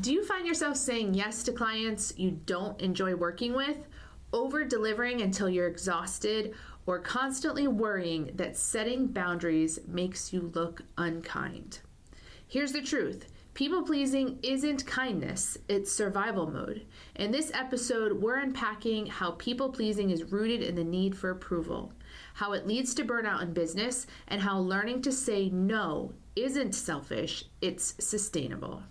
Do you find yourself saying yes to clients you don't enjoy working with, over-delivering until you're exhausted, or constantly worrying that setting boundaries makes you look unkind? Here's the truth. People-pleasing isn't kindness, it's survival mode. In this episode, we're unpacking how people-pleasing is rooted in the need for approval, how it leads to burnout in business, and how learning to say no isn't selfish, it's sustainable.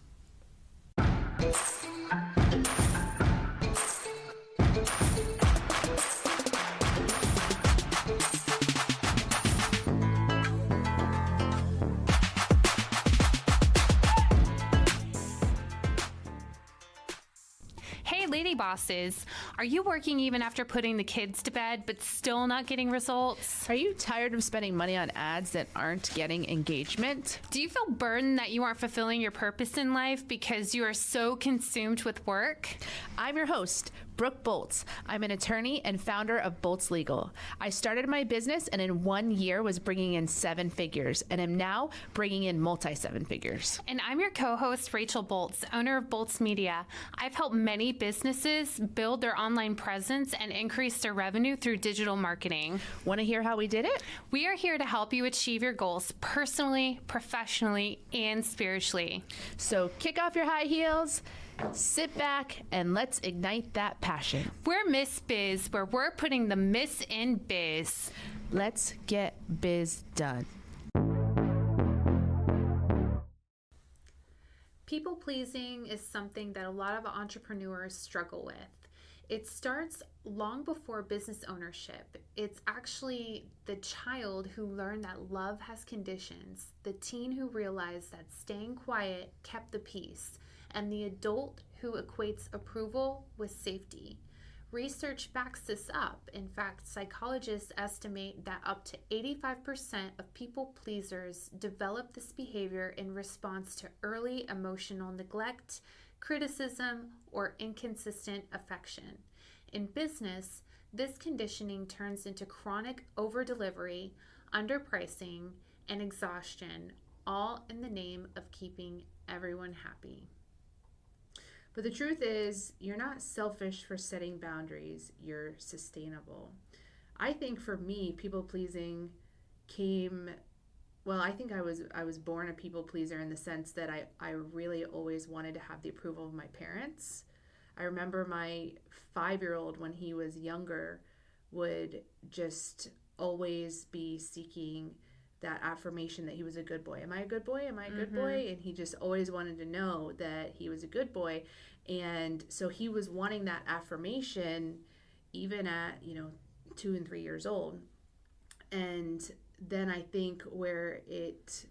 Hey, lady bosses, are you working even after putting the kids to bed but still not getting results? Are you tired of spending money on ads that aren't getting engagement? Do you feel burdened that you aren't fulfilling your purpose in life because you are so consumed with work? I'm your host, Brooke Boltz. I'm an attorney and founder of Boltz Legal. I started my business and in 1 year was bringing in 7 figures and am now bringing in multi-7 figures. And I'm your co-host, Rachel Boltz, owner of Boltz Media. I've helped many businesses build their online presence and increase their revenue through digital marketing. Want to hear how we did it? We are here to help you achieve your goals personally, professionally, and spiritually. So kick off your high heels, sit back, and let's ignite that passion. We're Miss Biz, where we're putting the Miss in biz. Let's get biz done. People-pleasing is something that a lot of entrepreneurs struggle with. It starts long before business ownership. It's actually the child who learned that love has conditions, the teen who realized that staying quiet kept the peace, and the adult who equates approval with safety. Research backs this up. In fact, psychologists estimate that up to 85% of people pleasers develop this behavior in response to early emotional neglect, criticism, or inconsistent affection. In business, this conditioning turns into chronic over-delivery, underpricing, and exhaustion, all in the name of keeping everyone happy. But the truth is, you're not selfish for setting boundaries, you're sustainable. I think for me, people-pleasing I think I was born a people-pleaser in the sense that I really always wanted to have the approval of my parents. I remember my 5-year-old, when he was younger, would just always be seeking that affirmation that he was a good boy. Am I a good boy? Am I a good boy? And he just always wanted to know that he was a good boy. And so he was wanting that affirmation even at, 2 and 3 years old. And then I think where it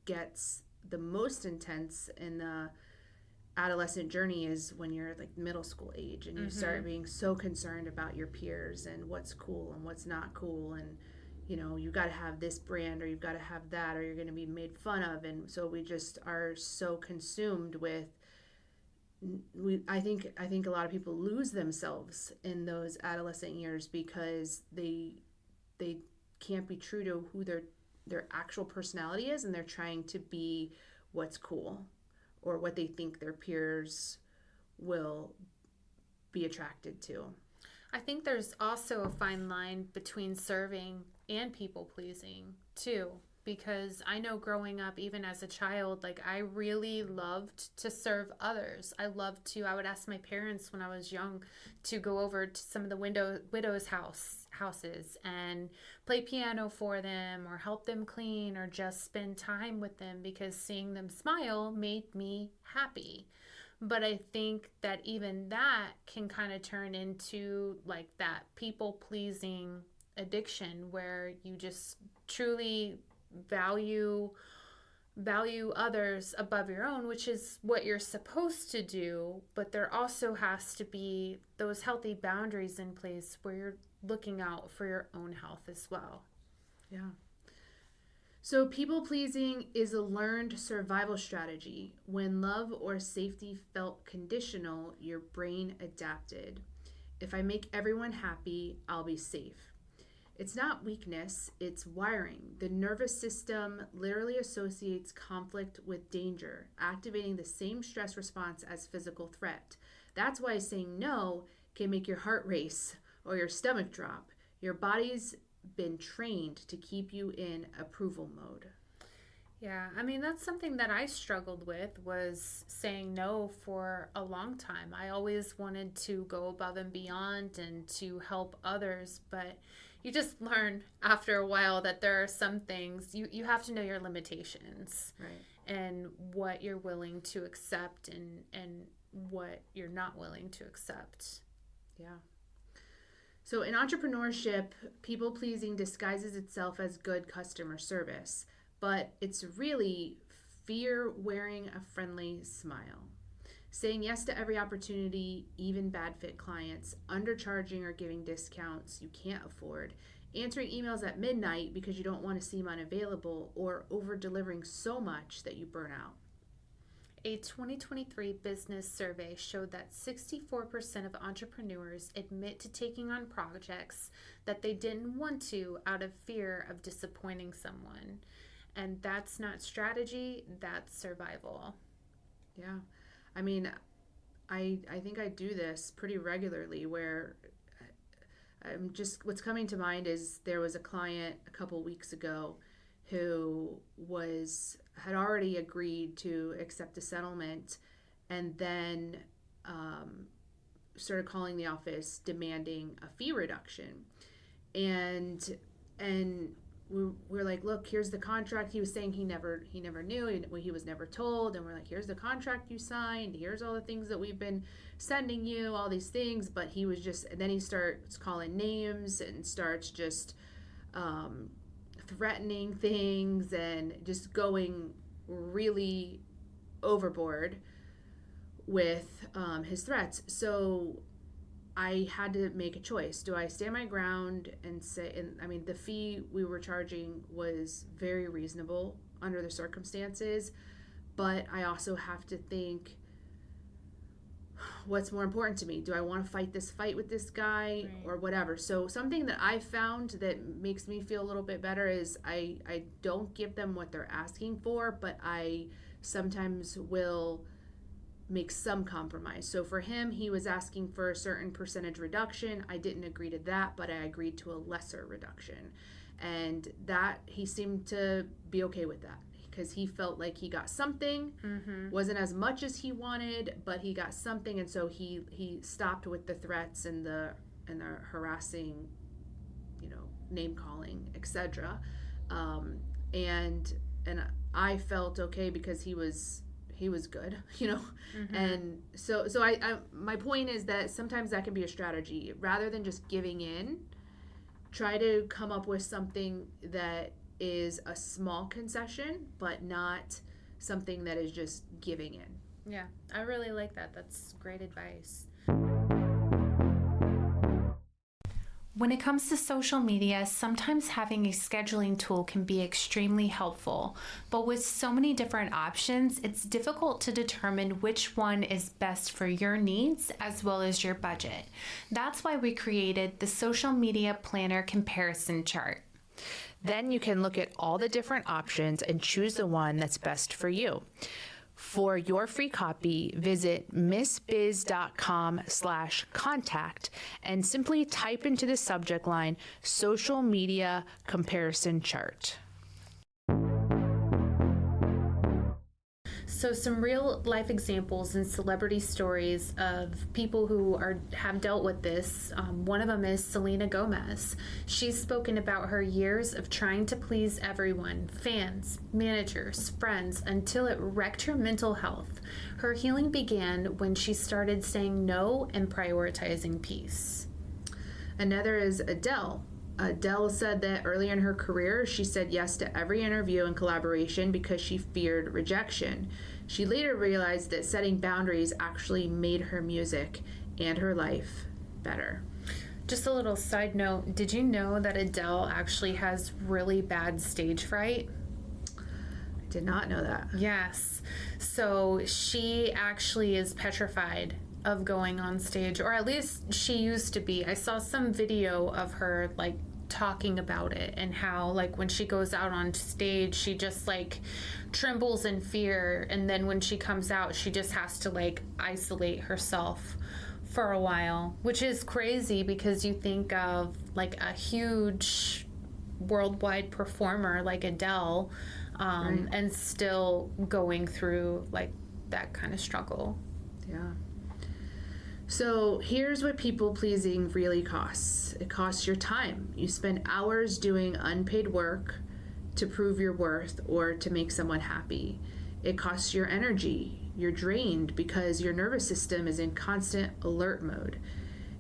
gets the most intense in the adolescent journey is when you're like middle school age and you start being so concerned about your peers and what's cool and what's not cool, and you got to have this brand or you've got to have that or you're going to be made fun of. And so we just are so consumed with, I think a lot of people lose themselves in those adolescent years because they can't be true to who their actual personality is, and they're trying to be what's cool or what they think their peers will be attracted to. I think there's also a fine line between serving and people-pleasing too, because I know growing up, even as a child, like I really loved to serve others. I would ask my parents when I was young to go over to some of the widows' houses and play piano for them or help them clean or just spend time with them because seeing them smile made me happy. But I think that even that can kind of turn into like that people-pleasing addiction where you just truly value others above your own, which is what you're supposed to do. But there also has to be those healthy boundaries in place where you're looking out for your own health as well. Yeah. So people-pleasing is a learned survival strategy. When love or safety felt conditional, your brain adapted. If I make everyone happy, I'll be safe. It's not weakness, it's wiring. The nervous system literally associates conflict with danger, activating the same stress response as physical threat. That's why saying no can make your heart race or your stomach drop. Your body's been trained to keep you in approval mode. Yeah, I mean, that's something that I struggled with, was saying no for a long time. I always wanted to go above and beyond and to help others, but you just learn after a while that there are some things you have to know your limitations, Right. and what you're willing to accept, and what you're not willing to accept. Yeah. So in entrepreneurship, people pleasing disguises itself as good customer service, but it's really fear wearing a friendly smile. Saying yes to every opportunity, even bad fit clients, undercharging or giving discounts you can't afford, answering emails at midnight because you don't want to seem unavailable, or over delivering so much that you burn out. A 2023 business survey showed that 64% of entrepreneurs admit to taking on projects that they didn't want to out of fear of disappointing someone. And that's not strategy, that's survival. Yeah. I mean, I think I do this pretty regularly where I'm just, what's coming to mind is there was a client a couple weeks ago who had already agreed to accept a settlement, and then started calling the office demanding a fee reduction. And we're like, look, here's the contract. He was saying he never knew, he was never told. And we're like, here's the contract you signed, here's all the things that we've been sending you, all these things. But he was just, and then he starts calling names and starts just threatening things and just going really overboard with his threats. So I had to make a choice. Do I stand my ground and say, and I mean, the fee we were charging was very reasonable under the circumstances, but I also have to think, what's more important to me? Do I want to fight this fight with this guy, Right. or whatever? So something that I found that makes me feel a little bit better is I don't give them what they're asking for, but I sometimes will make some compromise. So for him, he was asking for a certain percentage reduction. I didn't agree to that, but I agreed to a lesser reduction. And that he seemed to be okay with that because he felt like he got something. Mm-hmm. Wasn't as much as he wanted, but he got something, and so he stopped with the threats and the harassing, name calling, etc. And I felt okay because he was good, Mm-hmm. and so I my point is that sometimes that can be a strategy. Rather than just giving in, try to come up with something that is a small concession, but not something that is just giving in. Yeah, I really like that. That's great advice. When it comes to social media, sometimes having a scheduling tool can be extremely helpful, but with so many different options, it's difficult to determine which one is best for your needs as well as your budget. That's why we created the Social Media Planner Comparison Chart. Then you can look at all the different options and choose the one that's best for you. For your free copy, visit missbiz.com/contact and simply type into the subject line Social Media Comparison Chart. So some real life examples and celebrity stories of people who have dealt with this. One of them is Selena Gomez. She's spoken about her years of trying to please everyone, fans, managers, friends, until it wrecked her mental health. Her healing began when she started saying no and prioritizing peace. Another is Adele. Adele said that early in her career, she said yes to every interview and collaboration because she feared rejection. She later realized that setting boundaries actually made her music and her life better. Just a little side note, did you know that Adele actually has really bad stage fright? I did not know that. Yes. So she actually is petrified of going on stage, or at least she used to be. I saw some video of her talking about it, and how like when she goes out on stage she just like trembles in fear, and then when she comes out she just has to like isolate herself for a while, which is crazy because you think of like a huge worldwide performer like Adele, Right. and still going through like that kind of struggle. Yeah. So here's what people pleasing really costs. It costs your time. You spend hours doing unpaid work to prove your worth or to make someone happy. It costs your energy. You're drained because your nervous system is in constant alert mode.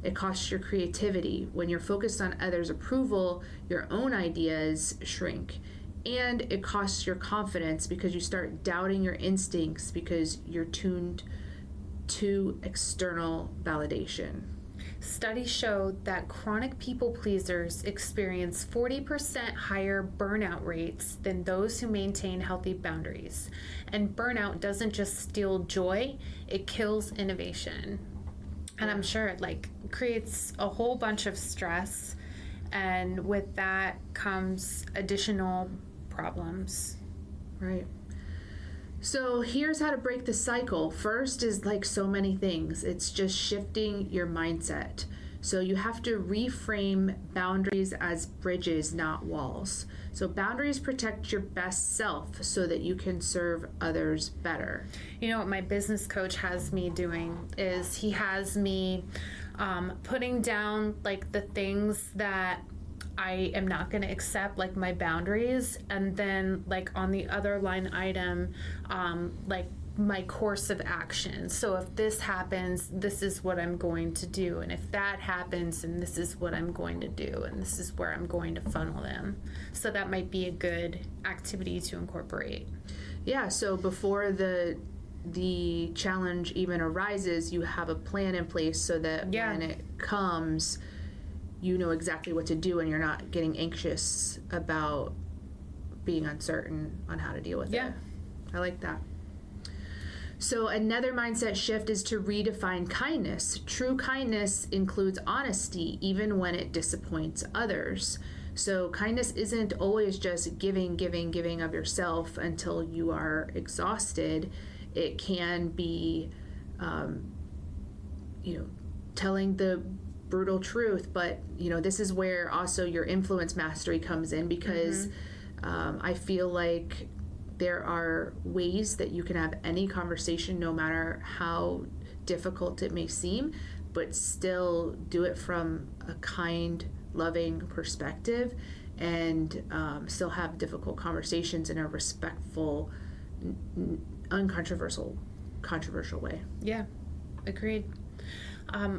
It costs your creativity. When you're focused on others' approval, your own ideas shrink. And it costs your confidence because you start doubting your instincts because you're tuned to external validation. Studies showed that chronic people pleasers experience 40% higher burnout rates than those who maintain healthy boundaries. And burnout doesn't just steal joy, it kills innovation. And I'm sure it like creates a whole bunch of stress, and with that comes additional problems. Right. So here's how to break the cycle. First is like so many things, it's just shifting your mindset. So you have to reframe boundaries as bridges, not walls. So boundaries protect your best self so that you can serve others better. You know what my business coach has me doing is he has me putting down like the things that I am not going to accept, like my boundaries, and then like on the other line item, like my course of action. So if this happens, this is what I'm going to do, and if that happens, and this is what I'm going to do, and this is where I'm going to funnel them. So that might be a good activity to incorporate. Yeah, so before the challenge even arises, you have a plan in place so that when it comes, you know exactly what to do and you're not getting anxious about being uncertain on how to deal with it. I like that. So another mindset shift is to redefine kindness. True kindness includes honesty, even when it disappoints others. So kindness isn't always just giving of yourself until you are exhausted. It can be, telling the brutal truth, but this is where also your influence mastery comes in, because I feel like there are ways that you can have any conversation, no matter how difficult it may seem, but still do it from a kind, loving perspective, and still have difficult conversations in a respectful, uncontroversial way. Yeah, agreed.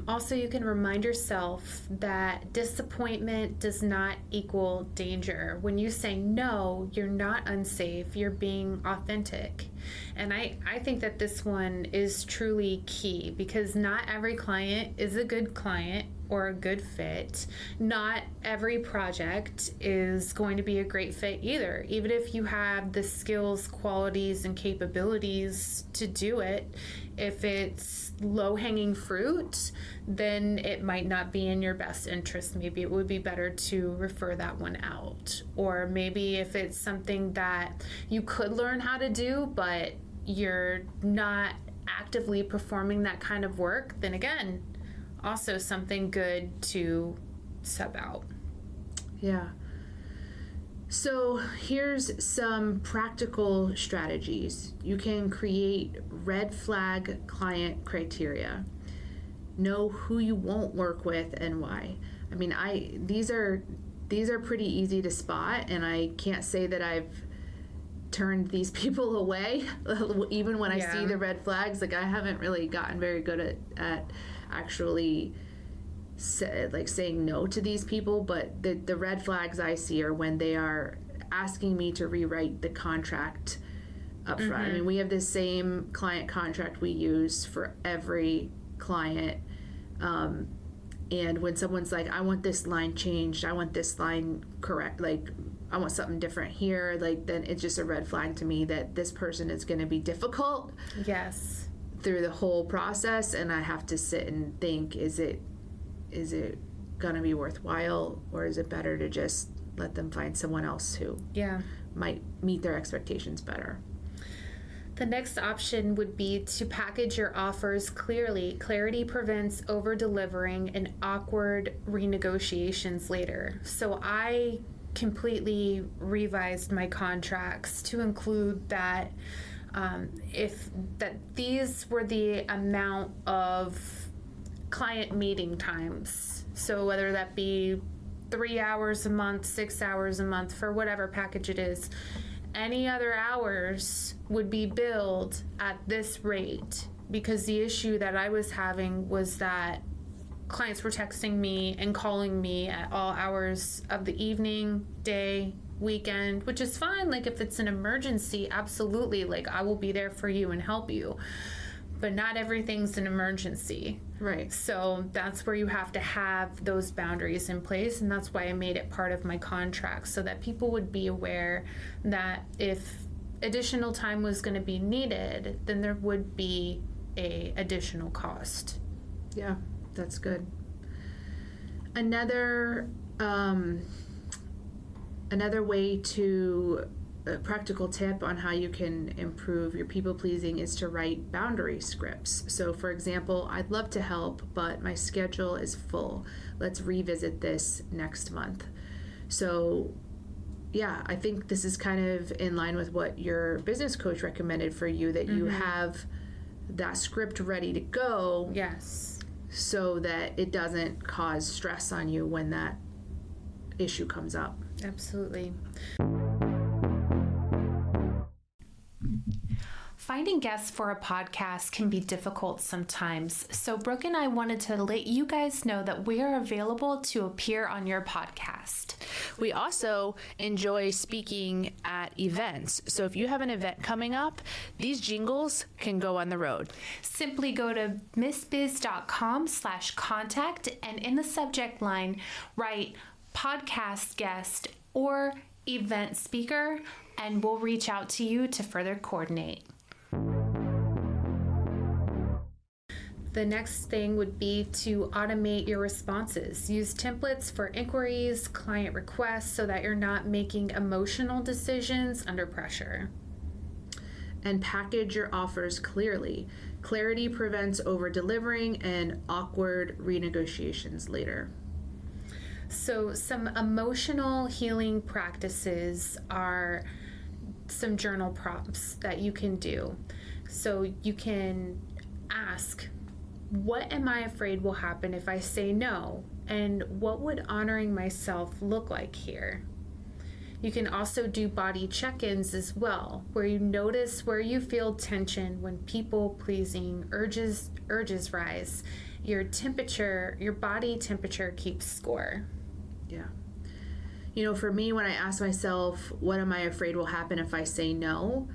Also, you can remind yourself that disappointment does not equal danger. When you say no, you're not unsafe, you're being authentic. And I think that this one is truly key, because not every client is a good client or a good fit. Not every project is going to be a great fit either. Even if you have the skills, qualities, and capabilities to do it, if it's low-hanging fruit, then it might not be in your best interest. Maybe it would be better to refer that one out. Or maybe if it's something that you could learn how to do, but you're not actively performing that kind of work, then again, also something good to sub out. Yeah. So here's some practical strategies. You can create red flag client criteria. Know who you won't work with and why. I mean, these are pretty easy to spot, and I can't say that I've turned these people away even when I see the red flags. Like, I haven't really gotten very good at actually saying no to these people, but the red flags I see are when they are asking me to rewrite the contract up front. I mean, we have the same client contract we use for every client, and when someone's like, I want this line changed, I want this line correct, like I want something different here, like, then it's just a red flag to me that this person is going to be difficult through the whole process, and I have to sit and think, is it going to be worthwhile, or is it better to just let them find someone else who might meet their expectations better? The next option would be to package your offers clearly. Clarity prevents over-delivering and awkward renegotiations later. So I completely revised my contracts to include that these were the amount of client meeting times. So whether that be 3 hours a month, 6 hours a month, for whatever package it is, any other hours would be billed at this rate, because the issue that I was having was that clients were texting me and calling me at all hours of the evening, day, weekend, which is fine. Like, if it's an emergency, absolutely, like, I will be there for you and help you. But not everything's an emergency. Right. So that's where you have to have those boundaries in place, and that's why I made it part of my contract, so that people would be aware that if additional time was going to be needed, then there would be a additional cost. Yeah, that's good. Another way to a practical tip on how you can improve your people pleasing is to write boundary scripts. So, for example, I'd love to help, but my schedule is full. Let's revisit this next month. So, yeah, I think this is kind of in line with what your business coach recommended for you, that you have that script ready to go. Yes. So that it doesn't cause stress on you when that issue comes up. Absolutely. Finding guests for a podcast can be difficult sometimes, so Brooke and I wanted to let you guys know that we are available to appear on your podcast. We also enjoy speaking at events, so if you have an event coming up, these jingles can go on the road. Simply go to missbiz.com/contact, and in the subject line, write podcast guest or event speaker, and we'll reach out to you to further coordinate. The next thing would be to automate your responses. Use templates for inquiries, client requests, so that you're not making emotional decisions under pressure. And package your offers clearly. Clarity prevents over-delivering and awkward renegotiations later. So some emotional healing practices are some journal prompts that you can do. So you can ask, what am I afraid will happen if I say no? And what would honoring myself look like here? You can also do body check-ins as well, where you notice where you feel tension when people-pleasing urges rise. Your body temperature keeps score. Yeah. You know, for me, when I ask myself, what am I afraid will happen if I say no?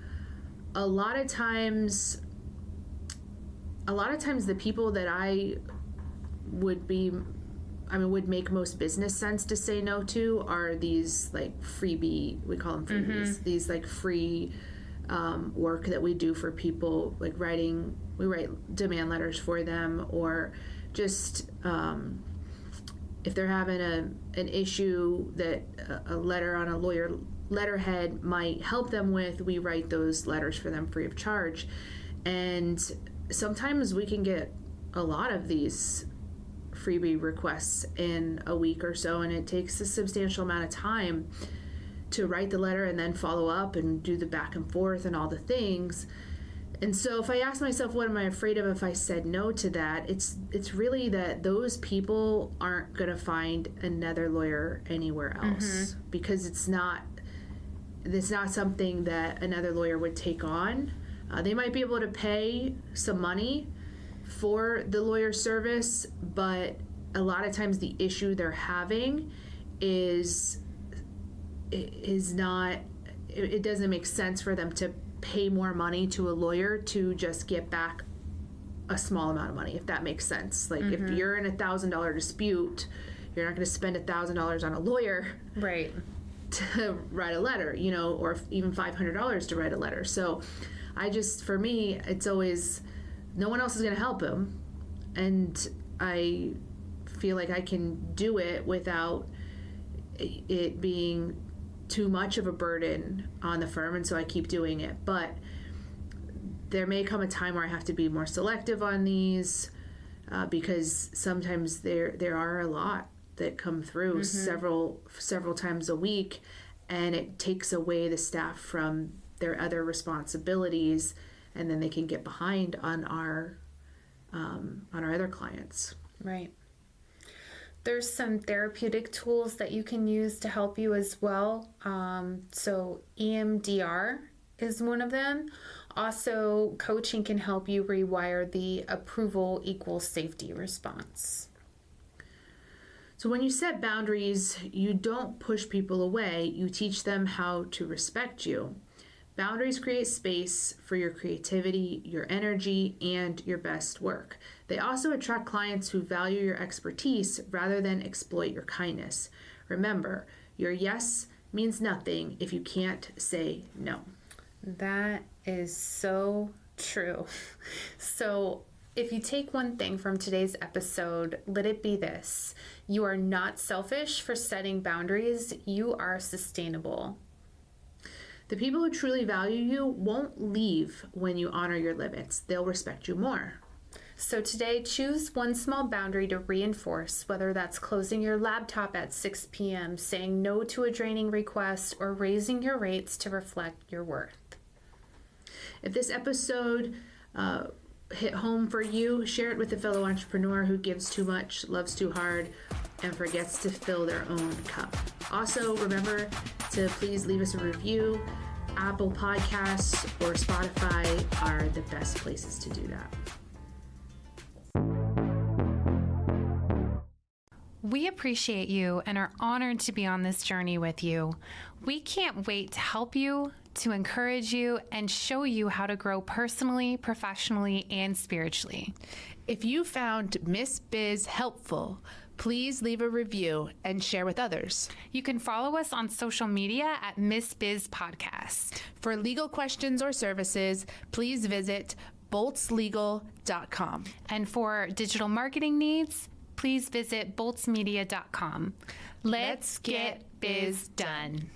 A lot of times the people that would make most business sense to say no to are these like freebie, we call them freebies, these like free work that we do for people, like we write demand letters for them, or just if they're having an issue that a letter on a lawyer letterhead might help them with, we write those letters for them free of charge. And sometimes we can get a lot of these freebie requests in a week or so, and it takes a substantial amount of time to write the letter and then follow up and do the back and forth and all the things. And so if I ask myself, what am I afraid of if I said no to that, it's really that those people aren't going to find another lawyer anywhere else, because it's not something that another lawyer would take on. They might be able to pay some money for the lawyer service, but a lot of times the issue they're having is not, it doesn't make sense for them to pay more money to a lawyer to just get back a small amount of money, if that makes sense. Like if you're in $1,000 dispute, you're not going to spend $1,000 on a lawyer, right, to write a letter, or even $500 to write a letter. So for me, it's always, no one else is going to help him, and I feel like I can do it without it being too much of a burden on the firm, and so I keep doing it. But there may come a time where I have to be more selective on these because sometimes there are a lot that come through several times a week, and it takes away the staff from their other responsibilities, and then they can get behind on our other clients. Right. There's some therapeutic tools that you can use to help you as well. So EMDR is one of them. Also, coaching can help you rewire the approval equals safety response. So when you set boundaries, you don't push people away, you teach them how to respect you. Boundaries create space for your creativity, your energy, and your best work. They also attract clients who value your expertise rather than exploit your kindness. Remember, your yes means nothing if you can't say no. That is so true. So if you take one thing from today's episode, let it be this. You are not selfish for setting boundaries. You are sustainable. The people who truly value you won't leave when you honor your limits. They'll respect you more. So today, choose one small boundary to reinforce, whether that's closing your laptop at 6 p.m., saying no to a draining request, or raising your rates to reflect your worth. If this episode hit home for you, share it with a fellow entrepreneur who gives too much, loves too hard, and forgets to fill their own cup. Also, remember to please leave us a review. Apple Podcasts or Spotify are the best places to do that. We appreciate you and are honored to be on this journey with you. We can't wait to help you, to encourage you, and show you how to grow personally, professionally, and spiritually. If you found Miss Biz helpful, please leave a review and share with others. You can follow us on social media at Miss Biz Podcast. For legal questions or services, please visit boltslegal.com. And for digital marketing needs, please visit boltsmedia.com. Let's get biz done.